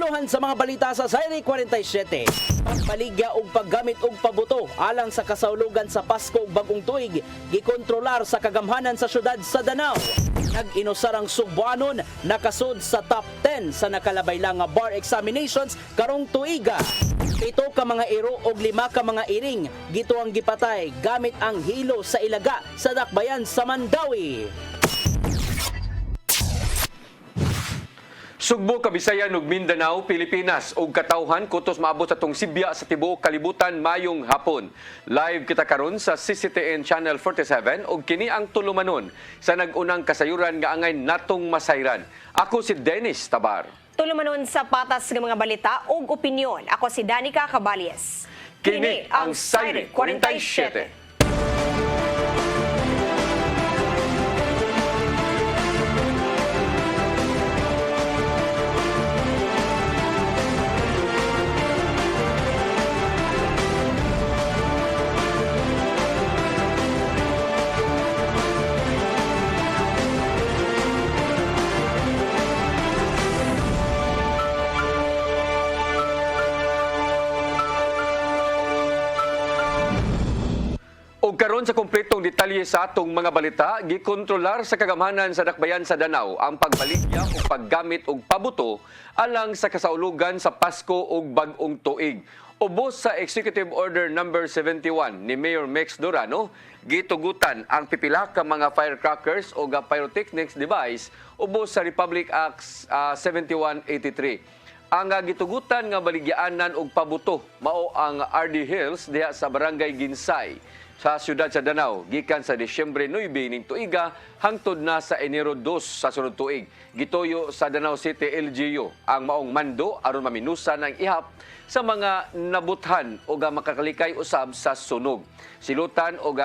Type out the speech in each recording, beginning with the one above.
Pinuluhan sa mga balita sa Sayri 47. Pagpaligya og paggamit og pabuto alang sa kasaulogan sa Pasko ug bagong tuig gikontrolar sa kagamhanan sa syudad sa Danao. Nag-inusar ang Subuanon nakasud sa top 10 sa nakalabay lang nga bar examinations karong tuiga. 7 ka mga iro og 5 ka mga iring gito ang gipatay gamit ang hilo sa ilaga sa dakbayan sa Mandawi. Sugbo, Kabisayan ug Mindanao, Pilipinas ug katawhan kutos maabot sa tong Sibya sa tibuok kalibutan mayong hapon. Live kita karon sa CCTN Channel 47 ug kini ang tulumanon sa nag-unang kasayuran nga angay natong masayran. Ako si Dennis Tabar. Tulumanon sa patas ng mga balita ug opinyon. Ako si Danica Caballes. Kini ang Sayri 47. Og karon sa kompletong detalye sa atong mga balita, gikontrolar sa kagamhanan sa dakbayan sa Danao ang pagbaligya o paggamit og pabuto alang sa kasaulugan sa Pasko ug bag-ong tuig. Ubos sa Executive Order number 71 ni Mayor Mex Durano, gitugutan ang pipila ka mga firecrackers o pyrotechnics device ubos sa Republic Act 7183. Ang gitugutan nga baligyaanan og pabuto mao ang RD Hills diha sa Barangay Ginsay sa siyudad sa Danao, gikan sa Disyembre 9 ning tuiga hangtod na sa Enero 2 sa sunod tuig. Gitoyo sa Danao City LGU ang maong mando aron maminusa ng ihap sa mga nabuthan o makakalikay usab sa sunog. Silutan o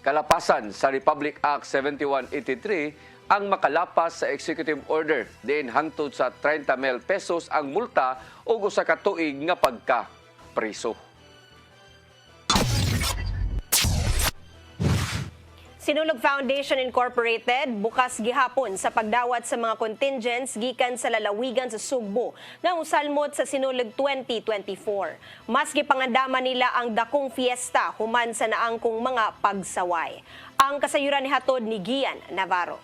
kalapasan sa Republic Act 7183 ang makalapas sa executive order diin hangtod sa 30 mil pesos ang multa o usa ka tuig nga pagka-priso. Sinulog Foundation Incorporated bukas gihapon sa pagdawat sa mga contingents gikan sa lalawigan sa Sugbo nga mosalmot sa Sinulog 2024. Mas gipangandama nila ang dakong fiesta human sa naangkong mga pagsaway. Ang kasayuran ni hatod ni Gian Navarro.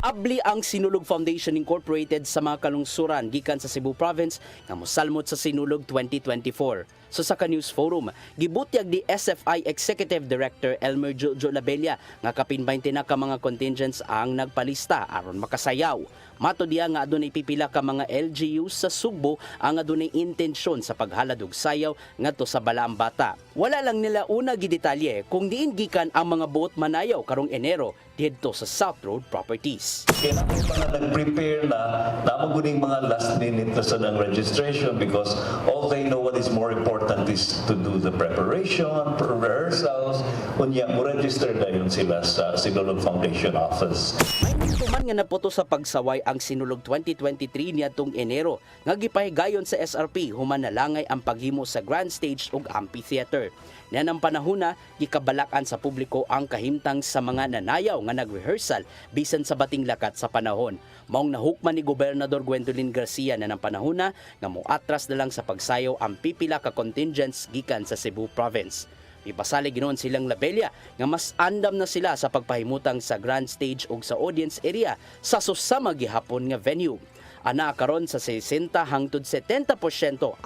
Abli ang Sinulog Foundation Incorporated sa mga kalungsuran gikan sa Cebu Province nga mosalmot sa Sinulog 2024. Sa Saka News Forum, gibutyag di SFI Executive Director Elmer Jojo Labella nga kapin 20 na ka mga contingents ang nagpalista aron makasayaw. Mato diya nga adunay pipila ka mga LGU sa Sugbo ang adunay intensyon sa paghalad og sayaw ngadto sa Balaang Bata. Wala lang nila una gidetalye kung diin gikan ang mga boat manayaw karong Enero didto sa South Road Properties. Kaya ako pa na nag-prepare na namaguning mga last minute na sa ng registration because all they know what is more important is to do the preparation, rehearsals. Kunya, mo-register na yun sila sa Sinulog Foundation Office. May nagtuman nga naputo sa pagsaway ang Sinulog 2023 niadtong Enero nga gipahigayon sa SRP human nalangay ang paghimo sa grand stage ug amphitheater. Niyan ang panahona, gikabalakan sa publiko ang kahimtang sa mga nanayaw nga nag-rehearsal bisan sa bating lakat sa panahon. Maong nahukman ni Gobernador Gwendolyn Garcia na ng panahona nga moatras na lang sa pagsayaw ang pipila ka contingents gikan sa Cebu Province. Ipasalig ginoon silang Labella nga mas andam na sila sa pagpahimutang sa grand stage ug sa audience area sa susama gihapon nga venue. Ana karon sa 60 hangtod 70%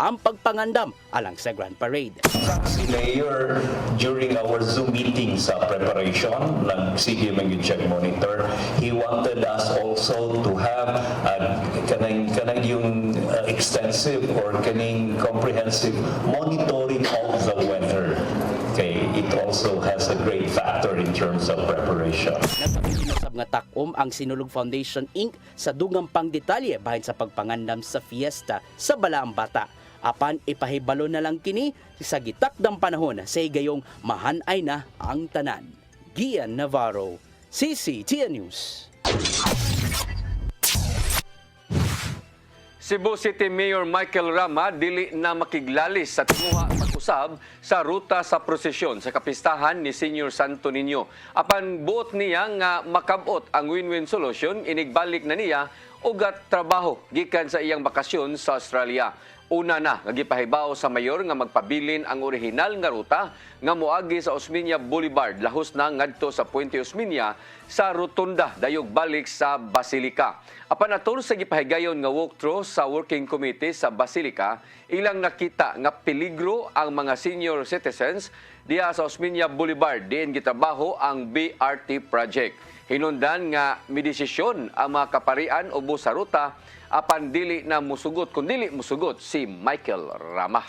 ang pagpangandam alang sa Grand Parade. Si Mayor, during our Zoom meeting sa preparation, nagsige man yung check monitor, he wanted us also to have kanang yung extensive or kaning comprehensive monitoring of the weather. Okay, it also has a great factor in terms of preparation. Nagpapinasab nga takom ang Sinulog Foundation Inc. sa dugang pangdetalye bahin sa pagpangandam sa fiesta sa Balaang Bata. Apan ipahibalo na lang kini sa gitakdang panahon sa higayong mahanay na ang tanan. Gian Navarro, CCTN News. Cebu City Mayor Michael Rama dili na makiglalis sa tinguha pag usab sa ruta sa prosesyon sa kapistahan ni Senior Santo Niño. Apan buot niya nga makabot ang win-win solution, inigbalik na niya ugat trabaho gikan sa iyang bakasyon sa Australia. Una na, nagipahibaw sa mayor nga magpabilin ang orihinal nga ruta nga moagi sa Osmeña Boulevard, lahos na ngadto sa Puente Osmeña sa rotunda dayog balik sa Basilica. Apan atol sa gipahigayon nga walkthrough sa working committee sa Basilica, ilang nakita nga peligro ang mga senior citizens diha sa Osmeña Boulevard diin gitrabaho ang BRT project. Hinundan nga midesisyon ang mga kaparian ubos sa ruta apan dili na musugot kun dili musugot si Michael Rama.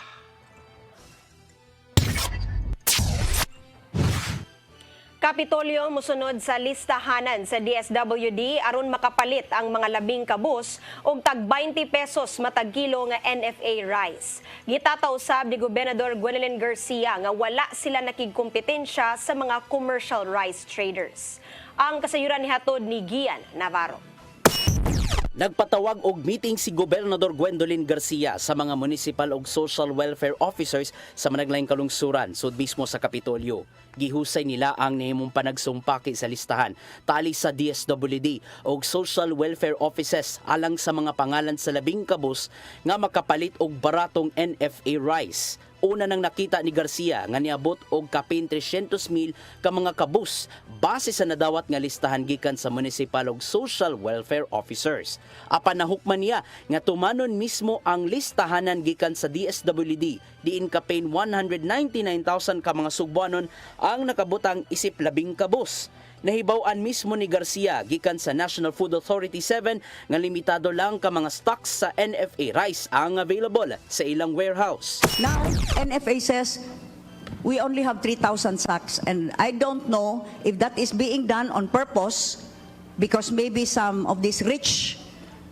Kapitolyo musunod sa listahanan sa DSWD aron makapalit ang mga labing kabus og tag 20 pesos matag kilo nga NFA rice. Gitataw usab ni Gobernador Gwendolyn Garcia nga wala sila nakigkompetensya sa mga commercial rice traders. Ang kasayuran ni hatod ni Gian Navarro. Nagpatawag og meeting si Gobernador Gwendolyn Garcia sa mga municipal ug social welfare officers sa managlaing kalungsuran sud mismo sa Kapitolyo. Gihusay nila ang nahimong panagsumpaki sa listahan tali sa DSWD ug social welfare offices alang sa mga pangalan sa labing kabus nga makapalit og baratong NFA rice. Una nang nakita ni Garcia nga niabot og kapin 300,000 ka mga kabus base sa nadawat nga listahan gikan sa municipal ug social welfare officers. Apan nahukman niya nga tumanon mismo ang listahanan gikan sa DSWD diin kapin 199,000 ka mga Sugbuanon ang nakabutang isip labing kabus. Nahibaw-an mismo ni Garcia gikan sa National Food Authority 7 nga limitado lang ka mga stocks sa NFA rice ang available sa ilang warehouse. Now, NFA says we only have 3,000 sacks, and I don't know if that is being done on purpose because maybe some of these rich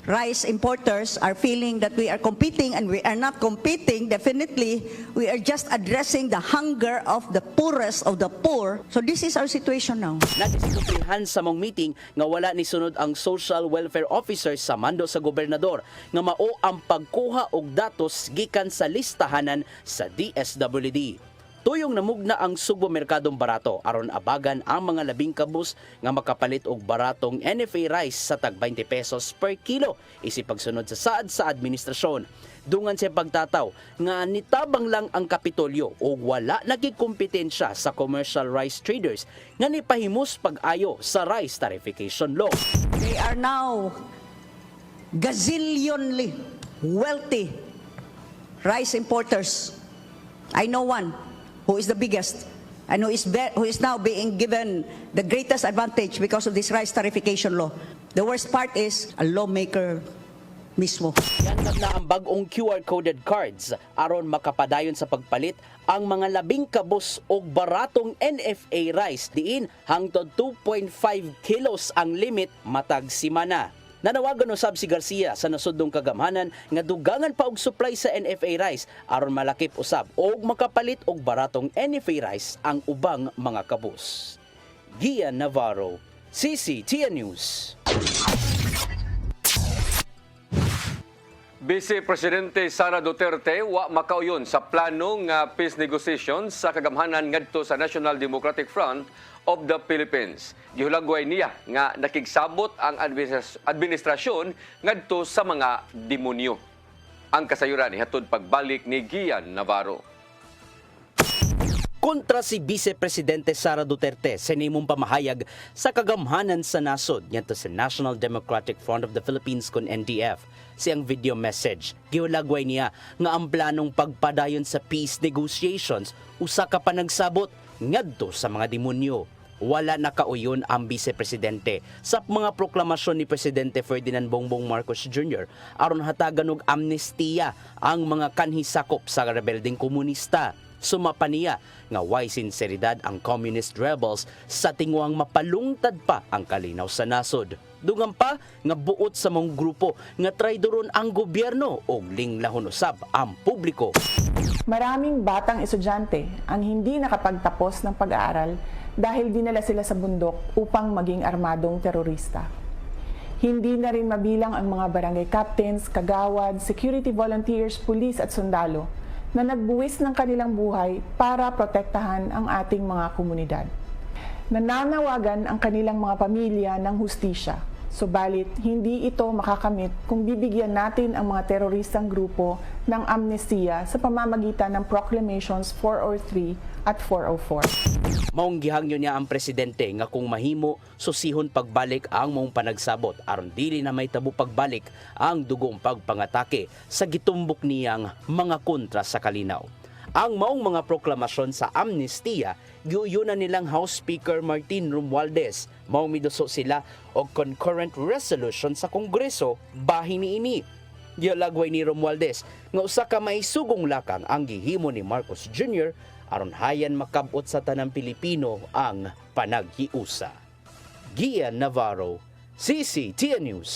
rice importers are feeling that we are competing, and we are not competing. Definitely, we are just addressing the hunger of the poorest of the poor. So this is our situation now. Nadiskubrihan sa mong meeting nga wala ni sunod ang social welfare officers sa mando sa gobernador nga mao ang pagkuha og datos gikan sa listahanan sa DSWD. Tuyong namugna ang Sugbo Merkadong Barato aron abagan ang mga labing kabus nga makapalit og baratong NFA rice sa tag 20 pesos per kilo isip pagsunod sa saad sa administrasyon. Dungan siya pagtataw nga nitabang lang ang Kapitolyo o wala nagikompetensya sa commercial rice traders nga nipahimos pag-ayo sa rice tariffication law. They are now gazillionly wealthy rice importers. I know one who is the biggest and who is now being given the greatest advantage because of this rice tariffication law. The worst part is a lawmaker mismo. Yan na ang bagong QR-coded cards aron makapadayon sa pagpalit ang mga labing kabus og baratong NFA rice diin hangtod 2.5 kilos ang limit matag simana. Nanawagan usab si Garcia sa nasudong kagamhanan nga dugangan pa og supply sa NFA rice aron malakip usab og makapalit og baratong NFA rice ang ubang mga kabus. Gian Navarro, CCTN News. Vice Presidente Sara Duterte wa makauyon sa planong peace negotiations sa kagamhanan ngadto sa National Democratic Front of the Philippines. Gihulagway niya nga nakigsabot ang administrasyon ngadto sa mga demonyo. Ang kasayuran ni hatod pagbalik ni Gian Navarro. Kontra si Vice Presidente Sara Duterte sa nimong pamahayag sa kagamhanan sa nasod ngadto sa National Democratic Front of the Philippines kun NDF. Siyang video message, gihulagway niya nga ang planong pagpadayon sa peace negotiations usa ka panagsabot ngadto sa mga demonyo. Wala nakauyon ang Vice Presidente sa mga proklamasyon ni Presidente Ferdinand Bongbong Marcos Jr. aron hatagan og amnestiya ang mga kanhisakop sa rebeldeng komunista. Sumapa niya nga way sinseridad ang communist rebels sa tingwang mapalungtad pa ang kalinaw sa nasod. Dungan pa nga buot sa mong grupo nga traidoron ang gobyerno o linglahon usab ang publiko. Maraming batang estudyante ang hindi nakapagtapos ng pag-aaral dahil dinala sila sa bundok upang maging armadong terorista. Hindi na rin mabilang ang mga barangay captains, kagawad, security volunteers, pulis at sundalo na nagbuwis ng kanilang buhay para protektahan ang ating mga komunidad. Nananawagan ang kanilang mga pamilya ng hustisya. Subalit, hindi ito makakamit kung bibigyan natin ang mga teroristang grupo ng amnestiya sa pamamagitan ng Proclamations 403 at 404. Maong gihangyo niya ang presidente nga kung mahimo susihon pagbalik ang maong panagsabot aron dili na may tabo pagbalik ang dugong pagpangatake sa gitumbok niyang mga kontra sa kalinaw. Ang maong mga proklamasyon sa amnestiya giuyunan nilang House Speaker Martin Romualdez. Mao miduso sila og concurrent resolution sa Kongreso bahin niini. Gialagway ni Romualdez nga usa ka maisugong lakang ang gihimo ni Marcos Jr. aron hayan makabot sa tanang Pilipino ang panaghiusa. Gian Navarro, CCTN News.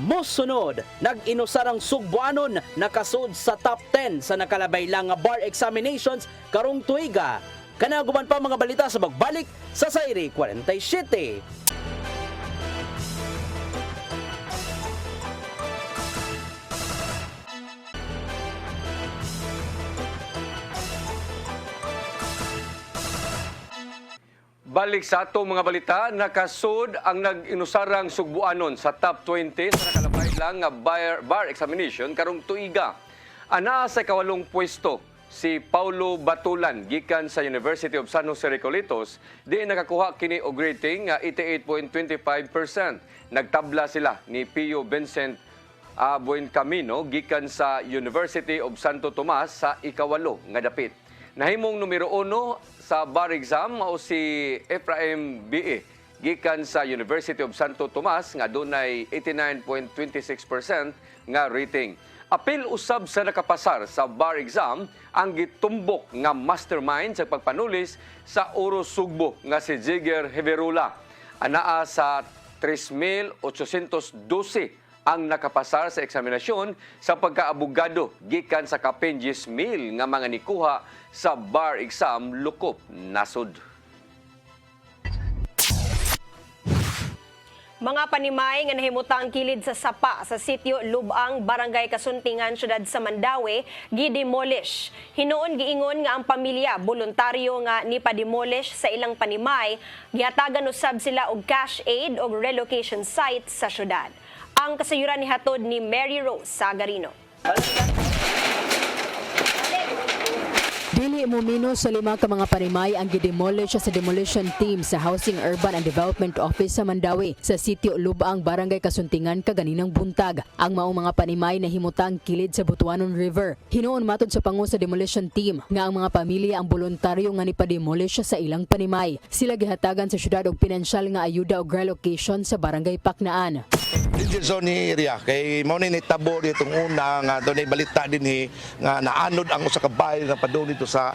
Mosunod, nag-inusarang Sugbuanon nakasud sa top 10 sa nakalabay lang nga bar examinations karong tuiga. Kanaguman pa mga balita sa magbalik sa Sayri 47. Balik sa atong mga balita, nakasud ang nag-inusarang Sugbuanon sa top 20 sa nakalabay lang nga bar examination karong tuiga. Ana sa ikawalong pwesto si Paulo Batulan gikan sa University of San Jose Recoletos, di nakakuha kini og rating nga 88.25%. Nagtabla sila ni Pio Vincent Buencamino gikan sa University of Santo Tomas sa ikawalo nga dapit. Nahimong numero 1 sa bar exam mao si Ephraim B.E. gikan sa University of Santo Tomas nga dunay 89.26% nga rating. Apil usab sa nakapasar sa bar exam ang gitumbok nga mastermind sa pagpanulis sa Oro Sugbo nga si Jigger Heverula. Anaa sa 3,812 ang nakapasar sa eksaminasyon sa pagkaabogado gikan sa kapin 10,000 nga mga nikuha sa bar exam lukop nasod. Mga panimay nga nahimutang kilid sa sapa sa sitio Lubang, Barangay Kasuntingan, Syudad sa Mandawi, gidemolish. Hinuon giingon nga ang pamilya voluntaryo nga nipa-demolish sa ilang panimay, gihatagan usab sila og cash aid og relocation site sa syudad. Ang kasayuran ni hatod ni Mary Rose Sagarino. Dili mumino sa 5 ka mga panimay ang gidemolish sa demolition team sa Housing, Urban and Development Office sa Mandawi sa sitio Lubang, Barangay Kasuntingan kaganinang buntag. Ang maong mga panimay na himutang kilid sa Butuanon River. Hinuon matod sa pangu sa demolition team nga ang mga pamilya ang voluntaryo nga nipa-demolish sa ilang panimay. Sila gihatagan sa syudad og pinansyal nga ayuda og relocation sa Barangay Paknaan. Dito zone area kay mao ni nitabo ditong una nga dunay balita dinhi nga naanod ang usa ka bahay nga padung dito sa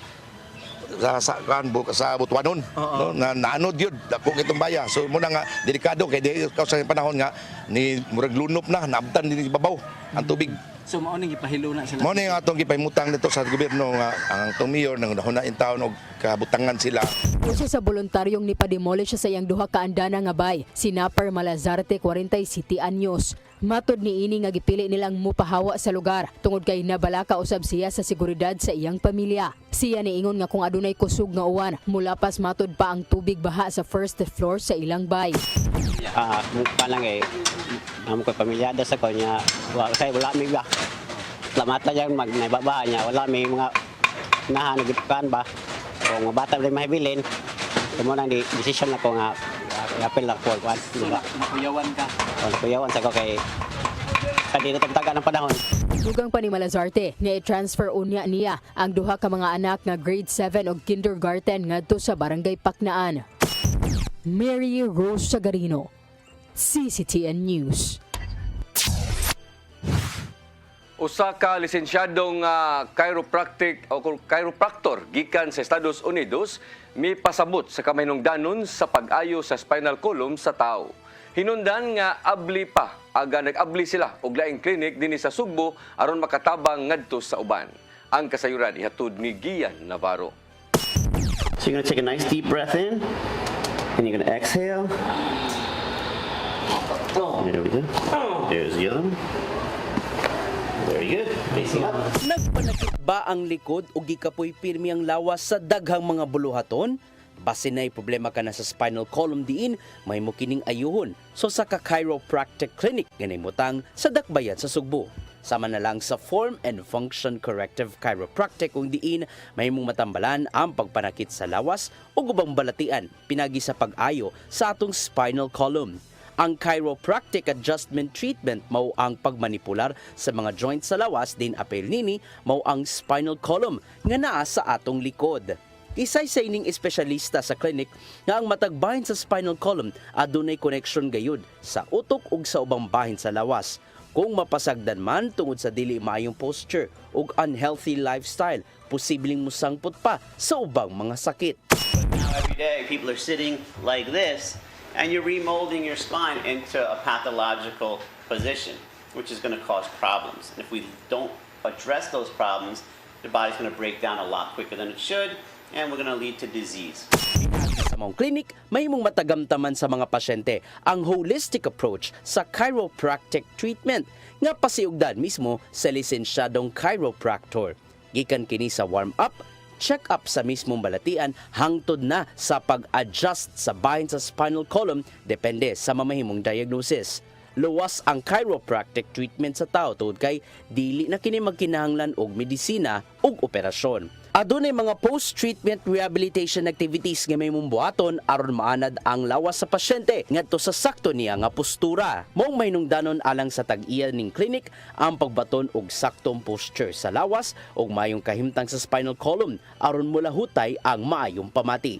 Butuanon, no, na naanod yun dako kitong baya. So muna nga delikado kay di sa panahon nga ni murag lunop na naabtan din ibabaw ang tubig. So mao ning gipahilo na sila. Mao ni nga atong gipahimutang dito sa gobyerno nga ang atong mayor nang nahunain taon og kabutangan sila. Usa sa voluntaryong nipa-demolish sa iyang duha ka andana nga bay, si Napper Malazarte 47 anyos. Matod ni ini nga gipili nilang mupahawa sa lugar tungod kay nabalaka usab siya sa seguridad sa iyang pamilya. Siya niingon nga kung adunay kusog nga uwan, mulapas matod pa ang tubig baha sa first floor sa ilang bay. Palang amo ko pamilyado sa kanya, wala mi ba. Salamat na dyan, naibaba niya, wala may mga nahanagipkan ba. Kung bata rin mahibilin, kumunang decision na ko nga, apel lang po. Makuyawan ka. Makuyawan sa ko kay kanina tagtaga ng panahon. Dugang pa ni Malazarte nga i-transfer unya niya ang duha ka mga anak nga grade 7 o kindergarten ngadto sa Barangay Paknaan. Mary Rose Sagarino, CCTN News. Usa ka lisensyadong chiropractor gikan sa Estados Unidos mipasabot sa kamahinungdanon sa pag-ayo sa spinal column sa tao. Hinundan nga abli pa aga nag-abli sila og laing klinik dinhi sa Sugbo aron makatabang ngadto sa uban. Ang kasayuran ihatod ni Gian Navarro. So you're gonna take a nice deep breath in and you're gonna exhale. There we go. There's the other one. Very good. Facing up. Nagpanakit ba ang likod o gikapoy pirmi ang lawas sa daghang mga buluhaton? Base na'y problema ka na sa spinal column diin, may mukining ayuhon. So sa chiropractic clinic, ganay mutang sa Dakbayan sa Sugbo. Sama na lang sa Form and Function Corrective Chiropractic kung diin may mong matambalan ang pagpanakit sa lawas o gubang balatian pinagi sa pag-ayo sa atong spinal column. Ang chiropractic adjustment treatment mao ang pagmanipular sa mga joints sa lawas din apel nini mao ang spinal column nga naa sa atong likod. Isay sa ining espesyalista sa clinic nga ang matag bahin sa spinal column adunay connection gayud sa utok ug sa ubang bahin sa lawas. Kung mapasagdan man tungod sa dili maayong posture ug unhealthy lifestyle, posibleng musangpot pa sa ubang mga sakit. Now every day, people are sitting like this, and you're remolding your spine into a pathological position, which is going to cause problems. And if we don't address those problems, the body's going to break down a lot quicker than it should, and we're going to lead to disease. Sa mong clinic, may mong matagamtaman sa mga pasyente ang holistic approach sa chiropractic treatment nga pasiugdan mismo sa lisensyadong chiropractor. Gikan kini sa warm-up, check-up sa mismong balatian hangtod na sa pag-adjust sa bahin sa spinal column depende sa mamahimong diagnosis. Luwas ang chiropractic treatment sa tao tungod kay dili na kini magkinahanglan og medisina ug operasyon. Adunay mga post-treatment rehabilitation activities nga may mumbuhaton aron maanad ang lawas sa pasyente ngadto sa sakto niya nga postura. Mong mahinungdanon alang sa tag-iya ning clinic ang pagbaton og saktong posture sa lawas ug mayong kahimtang sa spinal column aron mulahutay ang maayong pamati.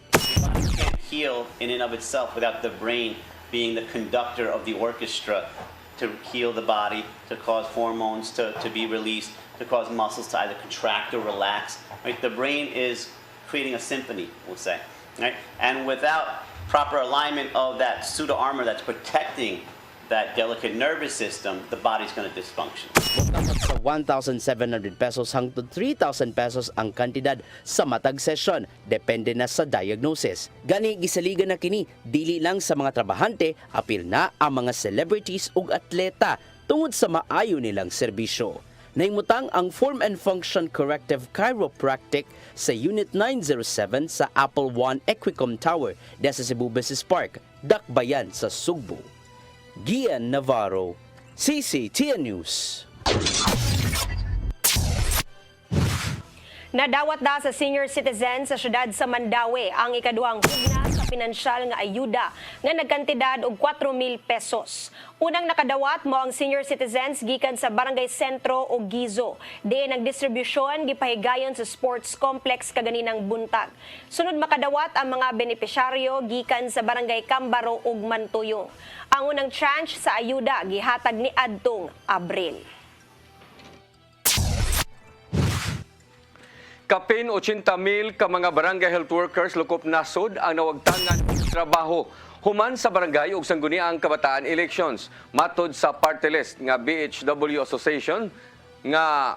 Can't heal in and of itself without the brain being the conductor of the orchestra to heal the body, to cause hormones to be released, to cause muscles to either contract or relax. Right? The brain is creating a symphony, we'll say. Right? And without proper alignment of that pseudo armor that's protecting that delicate nervous system, the body's going to dysfunction. Sa 1,700 pesos hangtod 3,000 pesos ang kantidad sa matag session, depende na sa diagnosis. Gani gisaligan na kini dili lang sa mga trabahante, apil na ang mga celebrities ug atleta tungod sa maayo nilang serbisyo. Naimutang ang Form and Function Corrective Chiropractic sa Unit 907 sa Apple One Equicom Tower sa Cebu Business Park, Dakbayan sa Sugbo. Gian Navarro, CCTN News. Nadawat da sa senior citizen sa syudad sa Mandaue ang ikaduhang hugna sa pinansyal nga ayuda nga nagkantidad og 4,000 pesos. Unang nakadawat mo ang senior citizens gikan sa Barangay Sentro o Gizo. Diin ang distribusyon gipahigayon sa sports complex kaganinang buntag. Sunod makadawat ang mga benepisyaryo gikan sa Barangay Cambaro ug Mantuyong. Ang unang tranche sa ayuda gihatag ni adtong Abril. Kapin 80,000 ka mga barangay health workers lukop nasod ang nawagtangan trabaho human sa barangay ug sangguniang kabataan elections. Matod sa party list nga BHW Association nga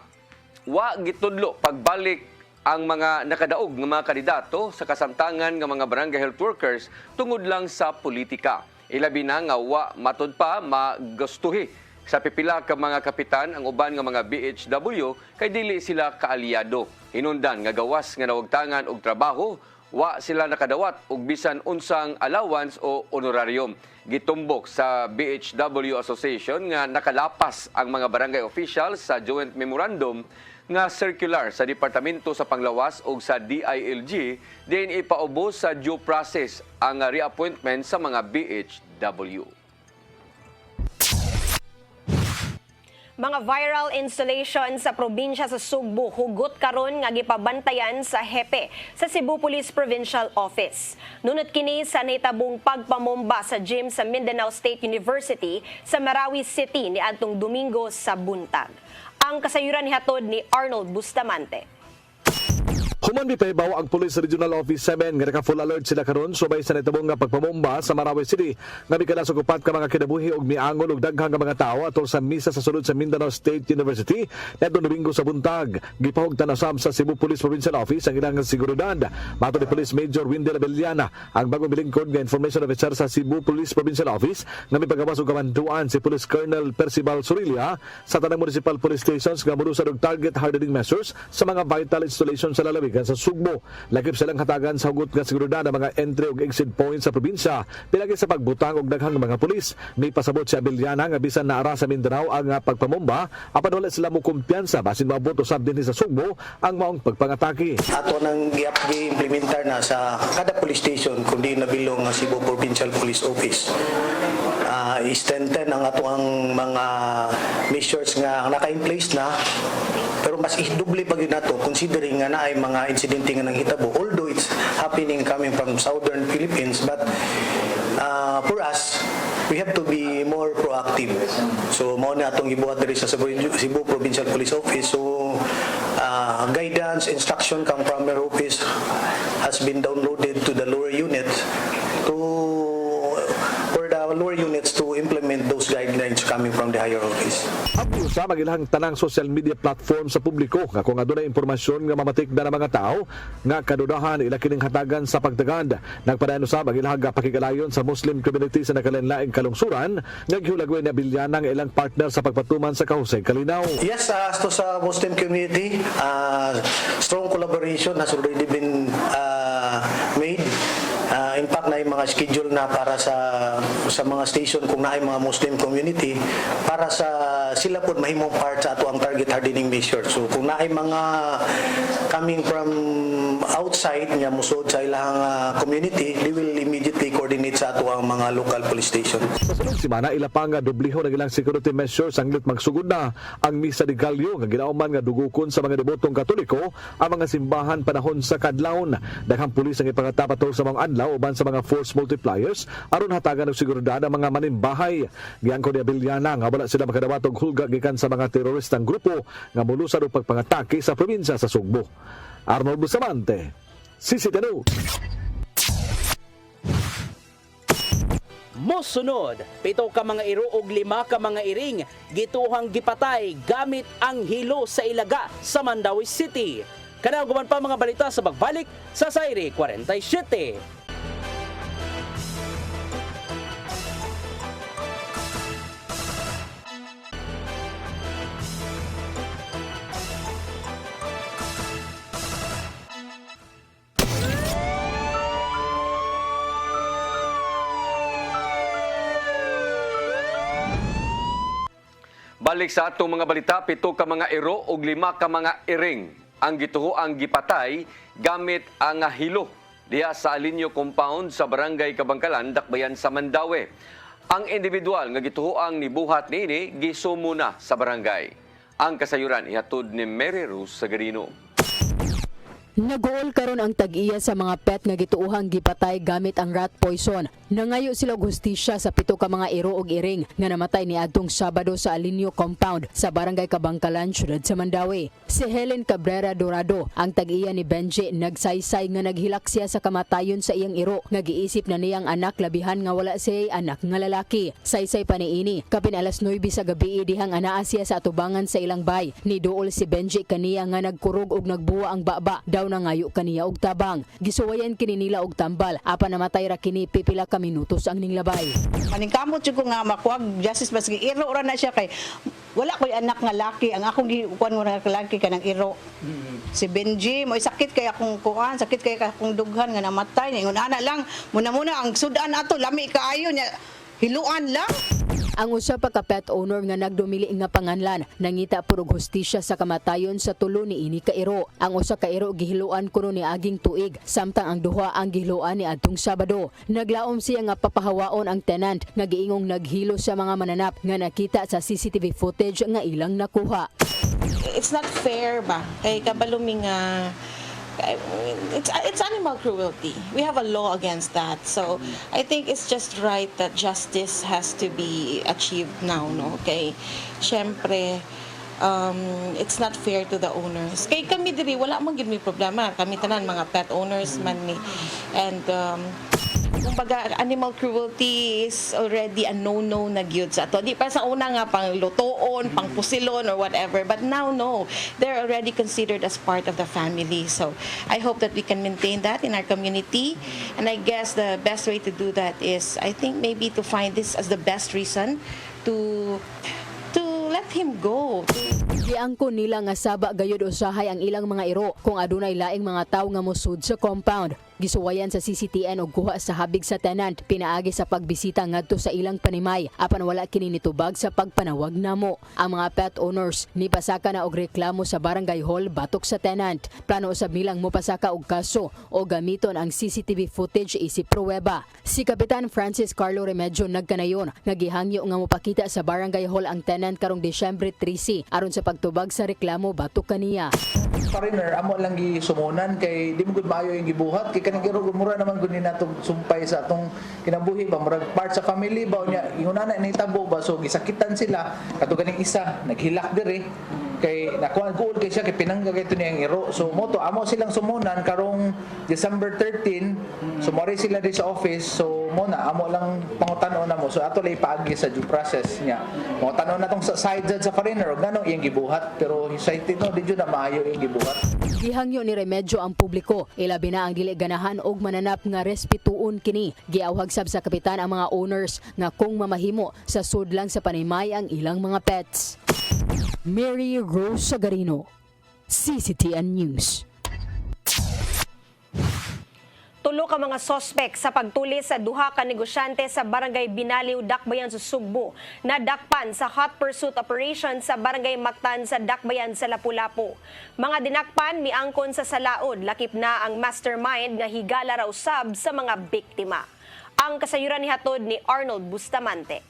wa gitudlo pagbalik ang mga nakadaog nga mga kandidato sa kasamtangan nga mga barangay health workers tungod lang sa politika. Ilabi na nga wa matod pa magustuhi sa pipila ka mga kapitan ang uban nga mga BHW kay dili sila kaalyado. Hinundan nga gawas nga nawagtangan og trabaho, wa sila nakadawat og bisan unsang allowance o honorarium. Gitumbok sa BHW Association nga nakalapas ang mga barangay officials sa joint memorandum nga circular sa Departamento sa Panglawas o sa DILG din ipaubos sa due process ang reappointment sa mga BHW. Mga viral installation sa probinsya sa Sugbo hugot karon nga gipabantayan sa HEPE sa Cebu Police Provincial Office. Nunot kini sa nahitabong pagpamomba sa gym sa Mindanao State University sa Marawi City niadtong Domingo sa buntag. Ang kasayuran nihatod ni Arnold Bustamante. Human mipahibaw ang Police Regional Office 7 nga naka full alert sila karon subay sa natabong nga pagpamomba sa Marawi City nga mikalas og upat ka mga kinabuhi og miangon og daghang nga mga tawo atol sa misa sa sulod sa Mindanao State University nitong Domingo sa buntag. Gipahugtan na sab sa Cebu Police Provincial Office ang ilang seguridad. Mato ni Police Major Windel Abellana ang bagong bilingkod nga information officer sa Cebu Police Provincial Office nga mipagawas og kamanduan si Police Colonel Percival Surilia sa tanang municipal police stations nga molusad og target hardening measures sa mga vital installations sa lalawigan sa Sugbo. Lakip silang hatagan sa hugot nga seguridad ang mga entry ug exit points sa probinsya pinagi sa pagbutang og daghang mga pulis. May pasabot si Abellana nga bisan naara sa Mindanao ang pagpamomba apan wala sila mo kumpiyansa basin maabot usab dinhi sa Sugbo ang maong pagpangatake. Ato nang gi-implementar na sa kada police station kundi nabilong nga Cebu Provincial Police Office. I-strengthen ang ato ang mga measures nga naka-in place na pero mas i-double pa gyud nato considering nga naay mga insidente nga nanghitabo although it's happening coming from southern Philippines but for us we have to be more proactive. So mao na atong gibuhat diri sa Cebu Provincial Police Office. So guidance, instruction come from our office has been downloaded to the lower units for the lower units to implement those guidelines coming from the higher office. Ang usa magilahang tanang social media platform sa publiko nga kung adunay impormasyon nga mamatikda ng mga tao nga kadudahan ila kining hatagan sa pagtagad. Nagpadayon usab ang ilahang pakigalayon sa Muslim community sa nakalanlaing kalungsuran nga gihulagway ni Abellana nga ilang partner sa pagpatuman sa kahusay kalinaw. Yes, to sa Muslim community, strong collaboration has already been made. In fact, na yung mga schedule na para sa mga station kung naay mga Muslim community para sa sila po mahimong part sa ato ang target hardening measure. So kung naay mga coming from outside nga musod sa ilang community, they will immediately coordinate sa ato ang mga local police station. Sa sunod simana, ila pa nga dubliho ng ilang security measures ang lit magsugod na ang Misa de Gallo nga ginauman nga dugukon sa mga debotong Katoliko ang mga simbahan panahon sa kadlawon. Daghang pulis ang ipangatapato sa mga anlaw uban sa mga force multipliers aron hatagan og seguridad ang mga manimbahay. Giangko ni Abellana nga wala sila makadawat og hulga gikan sa mga teroristang grupo nga molusad og pagpangatake sa probinsya sa Sugbo. Arnold Bustamante, CCTV. Mosunod, 7 ka mga iro ug 5 ka mga iring gituhang gipatay gamit ang hilo sa Ilaga sa Mandawi City. Kanang guman pa mga balita sa pagbalik sa Sairi 47. Balik sa atong mga balita, 7 ka mga iro ug 5 ka mga iring ang gituhoang gipatay gamit ang hilo diha sa Alinyo Compound sa Barangay Kabangkalan, Dakbayan sa Mandawi. Ang individual nga gituhoang nibuhat niini gisumo na sa barangay. Ang kasayuran ihatod ni Mary Rose Sagarino. Nagool karon ang tag-iya sa mga pet nga gituuhang gipatay gamit ang rat poison. Nangayo sila og hustisya sa 7 ka mga iro ug iring nga namatay niadtong Sabado sa Alinyo Compound sa Barangay Kabangkalan, siyudad sa Mandawi. Si Helen Cabrera Dorado, ang tag-iya ni Benji, nagsaysay nga naghilak siya sa kamatayon sa iyang iro. Nagiisip na niyang anak labihan nga wala siya anak nga lalaki. Saysay pa niini, kapin alas 9 sa gabi dihang anaa siya sa atubangan sa ilang bay. Niduol si Benji kaniya nga nagkurog ug nagbuwa ang baba. Daw nangayo kaniya og tabang. Gisuwayan kini nila og tambal. Apan namatay ra kini pipila ka minutos ang ninglabay. Maningkamot jud ko nga makuwag justice maski iro ra na siya kay wala koy anak nga laki. Ang akong giukuan mo nga laki kanang iro. Si Benji mo sakit kay akong kuan, sakit kay akong dughan nga namatay. Ingon ana lang muna ang sudan ato lami kaayo nya hiluan lang. Ang usa pa ka pet owner nga nagdumili nga panganlan nangita purog hustisya sa kamatayon sa tulo ni ini ka iro. Ang usa ka iro gihiluan kuno ni aging tuig samtang ang duha ang gihiluan ni adtong Sabado. Naglaom siya nga papahawaon ang tenant nga giingong naghilo sa mga mananap nga nakita sa CCTV footage nga ilang nakuha. It's not fair ba kay kabalumi nga it's animal cruelty. We have a law against that. So I think it's just right that justice has to be achieved now, no? Okay. Syempre it's not fair to the owners. Kay kami diri wala man gid may problema. Kami tanan mga pet owners man ni. And kumbaga, animal cruelty is already a no-no na gyud sa ato. Di pa sa una nga pang lutoon, pang pusilon or whatever, but now no. They're already considered as part of the family. So I hope that we can maintain that in our community. And I guess the best way to do that is, I think maybe to find this as the best reason to let him go. Giangko nila nga saba gayud usahay ang ilang mga iro kung adunay laing mga tawo nga mosud sa compound. Gisuwayan sa CCTN og kuha sa habig sa tenant pinaagi sa pagbisita ngadto sa ilang panimay apan wala kini nitubag sa pagpanawag namo. Ang mga pet owners ni pasaka na og reklamo sa barangay hall batok sa tenant. Plano usab nilang mopasaka og kaso o gamiton ang CCTV footage isip pruweba. Si Kapitan Francis Carlo Remedyo nagkanayon nga gihangyo nga mopakita sa barangay hall ang tenant karong Disyembre 13 aron sa pagtubag sa reklamo batok kaniya. Foreigner, amo lang gisumonan kay di mo gud maayo yung gibuhat kay kanang giro mura naman gud ni natong sumpay sa atong kinabuhi ba murag part sa family ba unya inguna na ni tabo ba so gisakitan sila kadto ganing isa naghilak diri kay nakuan goal kay siya kay pinangga kay niyang iro so moto amo silang sumunan karong December 13 sumari sila di sa office so mo na amo lang pangutan-on na mo so ato lay paagi sa due process niya mo tanon na tong sa side judge sa foreigner og nganong iyang gibuhat pero sa no di jud na maayo iyang gibuhat. Gihangyo ni Remedyo ang publiko ilabi na ang dili ganahan og mananap nga respetuon kini. Giawhag sab sa kapitan ang mga owners nga kung mamahimo sa sudlang sa panimay ang ilang mga pets. Mary Rose Sagarino, CCTN News. Tulo ka mga sospek sa pagtulis sa duha ka negosyante sa Barangay Binaliw, Dakbayan sa Sugbo na dakpan sa hot pursuit operation sa Barangay Mactan sa Dakbayan sa Lapu-Lapu. Mga dinakpan miangkon sa salaod, lakip na ang mastermind nga higala raw sab sa mga biktima. Ang kasayuran ni hatod ni Arnold Bustamante.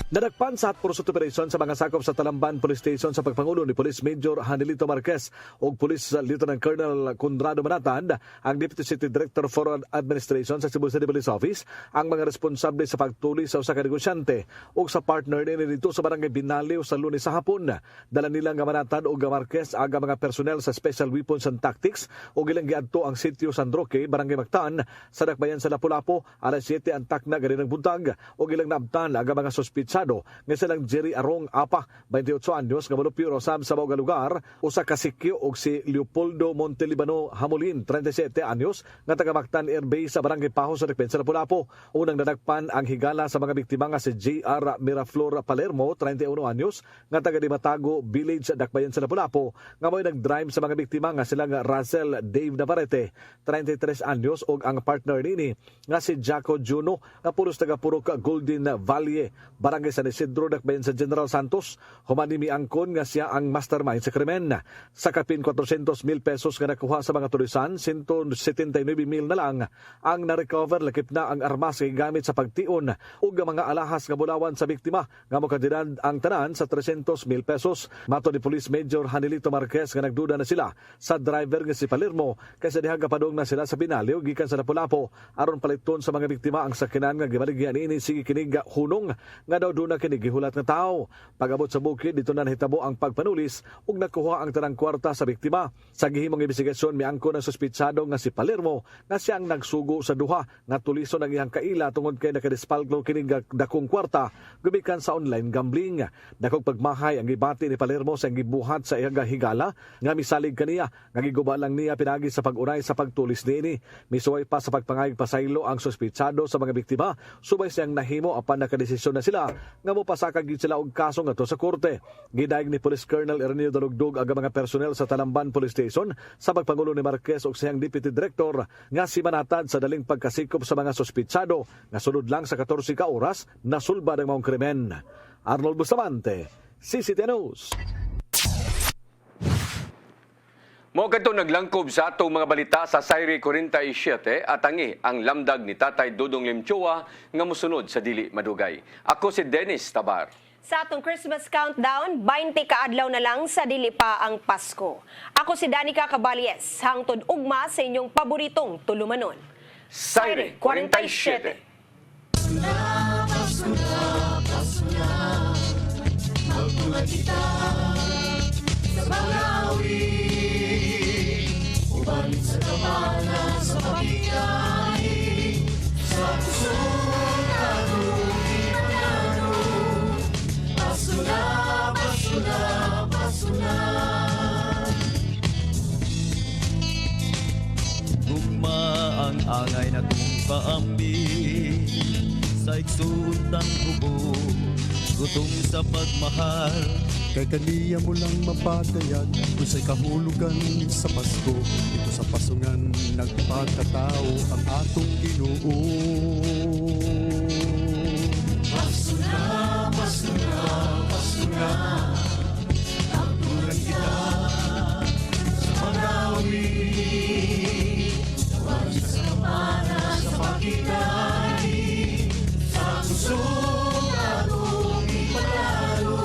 Nadakpan sa hot pursuit operation sa mga sakop sa Talamban Police Station sa pagpangulo ni Police Major Hanelito Marquez o Police Lieutenant Colonel Conrado Manatan, ang Deputy City Director for Administration sa Cebu City Police Office, ang mga responsable sa pagtulis sa usa ka negosyante o sa partner nila dito sa Barangay Binaliw sa Lunes sa hapon. Dala nila nga Manatan o Marquez aga mga personnel sa Special Weapons and Tactics o gilang giadto ang Sitio San Roque, Barangay Mactan sa Dakbayan sa Lapu-Lapu, alas 7 ang takna ganinang buntag o gilang naabtan aga mga sospitsado nga silang Jerry Arong Apa, 28 anyos, nga molupyo rosab sa mga lugar, usa ka sikyo og si Leopoldo Montelibano Hamulin, 37 anyos, nga taga Mactan Air Base sa Barangay Paho sa Depensa Lapu-Lapu. Unang nadakpan ang higala sa mga biktima nga si J.R. Miraflor Palermo, 31 anyos, nga taga Dimatago Village, Dakbayan sa Lapu-Lapu, nga mo'y nag-drive sa mga biktima nga silang Russell Dave Navarrete, 33 anyos, og ang partner nini nga si Jaco Juno, nga pulos taga Purok Golden Valley, Barangay San Isidro, Dakbayan sa General Santos. Humani miangkon nga siya ang mastermind sa krimen. Sa kapin 400,000 pesos nga nakuha sa mga tulisan, 179,000 na lang ang na-recover. Lakip na ang armas kay gamit sa pagtion ug mga alahas nga bulawan sa biktima nga mokandidan ang tanan sa 300,000 pesos. Mato ni Police Major Hanelito Marquez nga nagduda na sila sa driver nga si Palermo kaysa diha gapadong na sila sa Binaliw gikan sa Lapu-Lapu aron paliton sa mga biktima ang sakinan nga gibaligyan ini sige kinig hunong nga daw doon na kinigihulat na tao. Pag-abot sa bukid, dito na nahitabo ang pagpanulis ug nakuha ang tanang kwarta sa biktima. Sa gihimong investigasyon, miangko ng suspitsado nga si Palermo nga siyang nagsugo sa duha nga tulison ang iyang kaila tungod kay nakadispalgo kining dakong kwarta gumikan sa online gambling. Dakong pagmahay ang gibati ni Palermo sa gibuhat sa iyang higala nga misalig kaniya nga giguba lang niya pinagi sa pag-unay sa pagtulis niini. Misuway pa sa pagpangayag pasaylo ang suspitsado sa mga biktima subay siyang nahimo apan nakadesisyon na sila nga mopasakag gid sila og kaso ngadto sa korte. Gidaig ni Police Colonel Ernio Dalugdog aga mga personel sa Talamban Police Station sa pagpangulo ni Marquez ug siyang Deputy Director nga si Manatad sa daling pagkasikop sa mga sospitsado nga sulod lang sa 14 ka oras nasulbad ang maong krimen. Arnold Bustamante, CCTN News. Mo kadto naglangkob sa atong mga balita sa Sayri 47 atangi ang lamdag ni Tatay Dudong Limchua nga mosunod sa dili madugay. Ako si Dennis Tabar. Sa atong Christmas countdown, 20 kaadlaw na lang sa dili pa ang Pasko. Ako si Danica Caballes, hangtod ugma sa inyong paboritong tulumanon. Sayri 47. Tulungan kita sa Marawi, umanin sa kabalan sa pagkikain, sa pusong ating panalo. Basuna, basuna, basuna. Gugma ang angay na kong paambi sa iksuntang hubo, gutom sa pagmahal. Kay kaniya mo lang mapagayag kung sa'y kahulugan sa Pasko. Ito sa pasungan nagpagkatao ang atong Ginoo. Basuna, basuna, basuna. Takburan kita sa Marawi, tawagin sa kapana sa pagkikain, sa pusong atong ipatalo.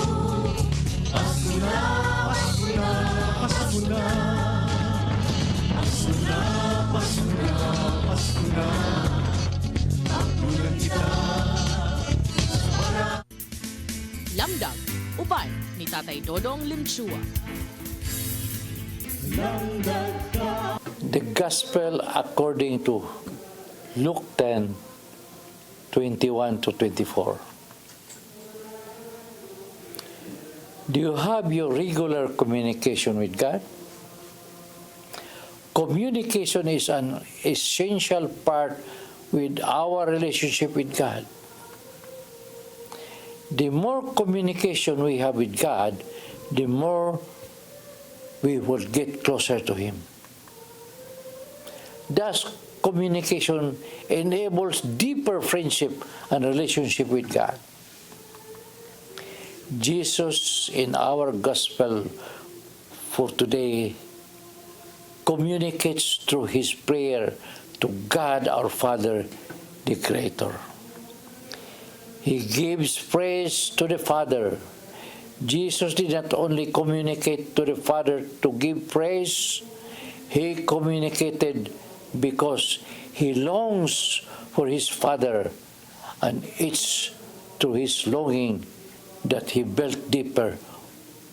Basuna, basuna, basuna. Basuna, basuna, basuna. Takburan kita. Lamdag, uban ni Tatay Dodong Limchua. The Gospel according to Luke 10, 21 to 24. Do you have your regular communication with God? Communication is an essential part with our relationship with God. The more communication we have with God, the more we will get closer to Him. Thus, communication enables deeper friendship and relationship with God. Jesus, in our gospel for today, communicates through His prayer to God our Father, the Creator. He gives praise to the Father. Jesus did not only communicate to the Father to give praise, He communicated because He longs for His Father, and it's through His longing that He built deeper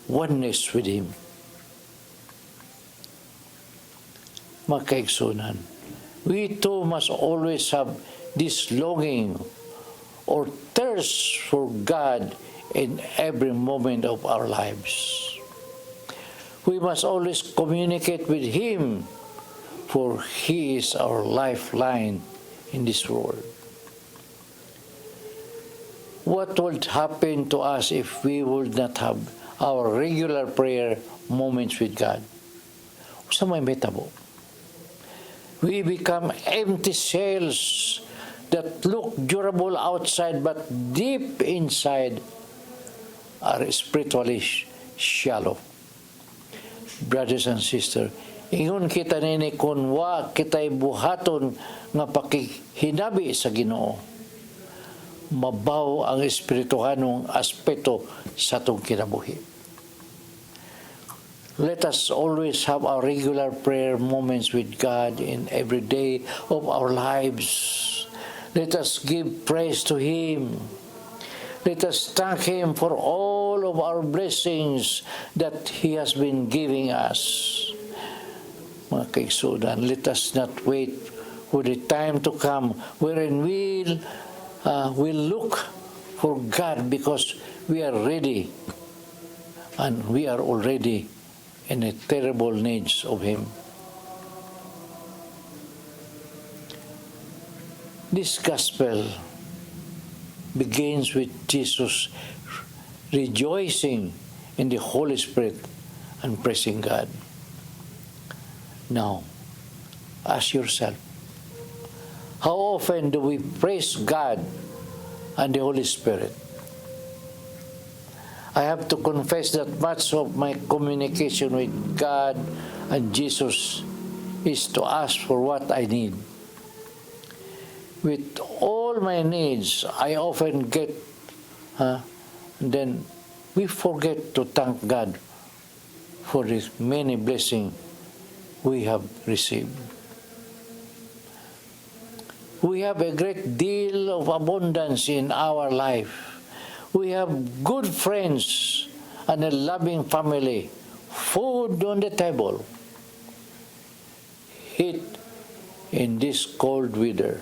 oneness with Him. Mga kaigsunan, we too must always have this longing or thirst for God in every moment of our lives. We must always communicate with Him, for He is our lifeline in this world. What would happen to us if we would not have our regular prayer moments with God? Sa may metabo. We become empty shells that look durable outside but deep inside are spiritually shallow. Brothers and sisters, ingon kita nini kung wa kita'y buhaton nga pakihinabi sa Ginoo, mabaw ang espirituhanong aspeto sa atong kinabuhi. Let us always have our regular prayer moments with God in every day of our lives. Let us give praise to Him. Let us thank Him for all of our blessings that He has been giving us. Mga kaigsunan, let us not wait for the time to come wherein we'll look for God because we are ready and we are already in a terrible need of Him. This gospel begins with Jesus rejoicing in the Holy Spirit and praising God. Now, ask yourself, how often do we praise God and the Holy Spirit? I have to confess that much of my communication with God and Jesus is to ask for what I need. With all my needs, I often get, then we forget to thank God for the many blessings we have received. We have a great deal of abundance in our life. We have good friends and a loving family, food on the table, heat in this cold weather,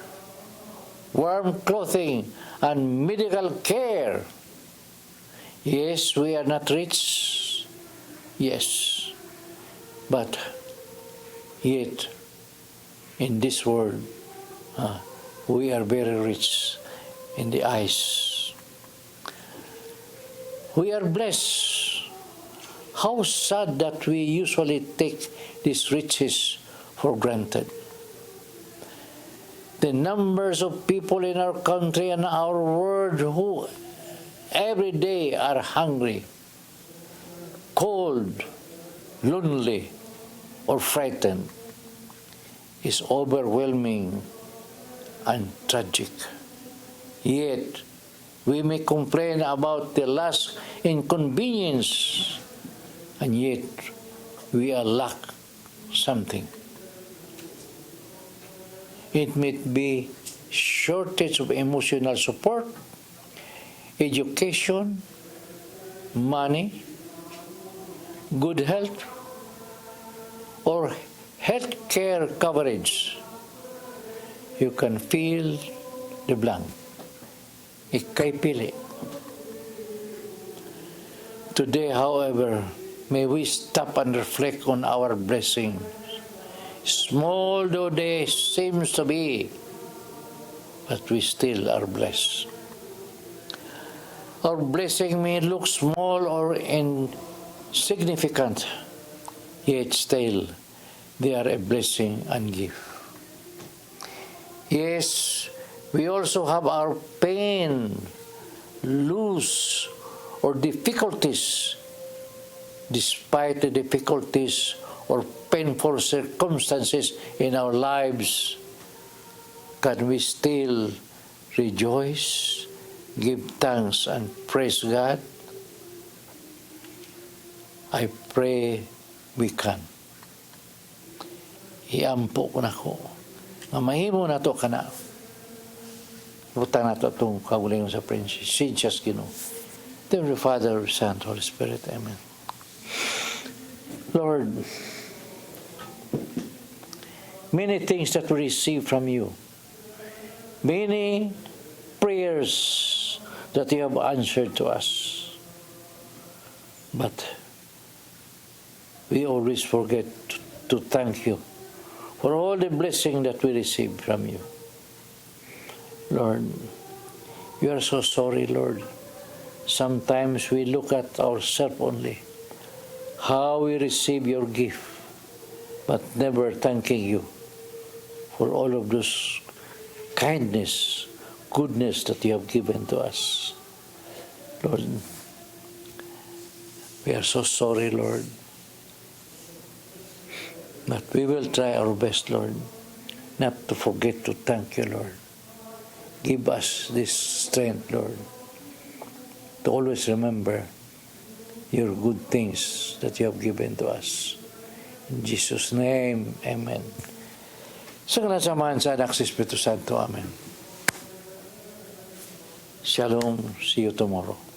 warm clothing and medical care. Yes, we are not rich, yes, but yet in this world we are very rich in the eyes. We are blessed. How sad that we usually take these riches for granted. The numbers of people in our country and our world who every day are hungry, cold, lonely, or frightened is overwhelming and tragic. Yet, we may complain about the last inconvenience, and yet we are lack something. It may be shortage of emotional support, education, money, good health, or health care coverage. You can fill the blank. Ika'y pili. Today, however, may we stop and reflect on our blessings. Small though they seem to be, but we still are blessed. Our blessing may look small or insignificant, yet still they are a blessing and gift. Yes, we also have our pain, loss, or difficulties. Despite the difficulties or painful circumstances in our lives, can we still rejoice, give thanks, and praise God? I pray we can. Iampo ko na ko. Mahimo na to ka na. Butang na to itong kagulingon sa Princess. Sinsyas Ginoo. Dear Father, Son, Holy Spirit. Amen. Lord, many things that we receive from you, many prayers that you have answered to us, but we always forget to thank you for all the blessing that we receive from you. Lord, we are so sorry, Lord. Sometimes we look at ourselves only, how we receive your gift, but never thanking you for all of those kindness, goodness that you have given to us. Lord, we are so sorry, Lord. But we will try our best, Lord, not to forget to thank you, Lord. Give us this strength, Lord, to always remember your good things that you have given to us. In Jesus' name, Amen. Sa ngalan sa Ama, sa Anak, sa Espiritu Santo, Amen. Shalom. See you tomorrow.